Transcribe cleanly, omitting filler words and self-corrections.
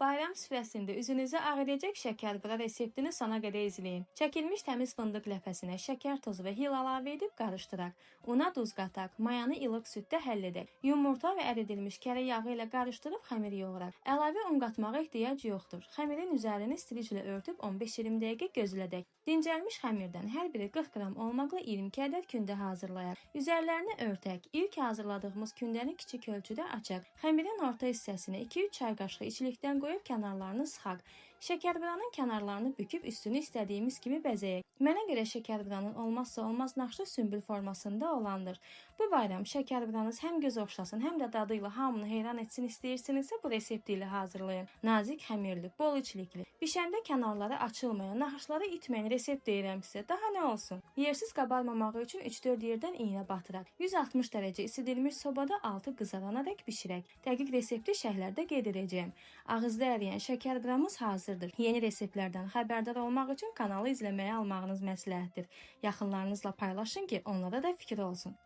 Bayram süfrəsində üzünüzü ağrıyacaq şəkərbura reseptini sona qədər izləyin. Çəkilmiş təmiz fındıq ləpəsinə şəkər tozu və hil əlavə edib qarışdıraq. Una duz qataq, mayanı ilıq süddə həll edək. Yumurta və əridilmiş kərə yağı ilə qarışdırıb xəmir yoğuraq. Əlavə un qatmağa ehtiyac yoxdur. Xəmirin üzərini striclə örtüb 15-20 dəqiqə gözlədək. Dincəlmiş xəmirdən hər biri 40 qram olmaqla 22 ədəd kündə hazırlayaq. Üzərlərini örtək. İlk hazırladığımız kündəni kiçik ölçüdə açaq. Xəmirin orta hissəsinə 2-3 çay qaşığı içilikdən qoyub kənarlarını sıxaq. Şəkərburanın kənarlarını büküb üstünü istədiyimiz kimi bəzəyək. Mənə görə şəkərburanın olmazsa olmaz naxışlı sümbül formasında olandır. Bu bayram şəkərburanız həm göz oxşasın, həm də dadı ilə hamını heyran etsin istəyirsinizsə bu resepti ilə hazırlayın. Nazik xəmirli, bol içlikli, bişəndə kənarları açılmayan, naxışları itməyən resept deyirəm sizə. Daha nə olsun? Yersiz qabarmamağı üçün 3-4 yerdən iynə batıraq. 160 dərəcə isidilmiş sobada altı qızaranarak bişirək. Dəqiq resepti şərhlərdə qeyd edəcəyim. Ağızda əriyən şəkərburamız hazırdır. Yeni reseptlərdən xəbərdar olmaq üçün kanalı izləməyə almağınız məsləhətdir. Yaxınlarınızla paylaşın ki, onlara da fikir olsun.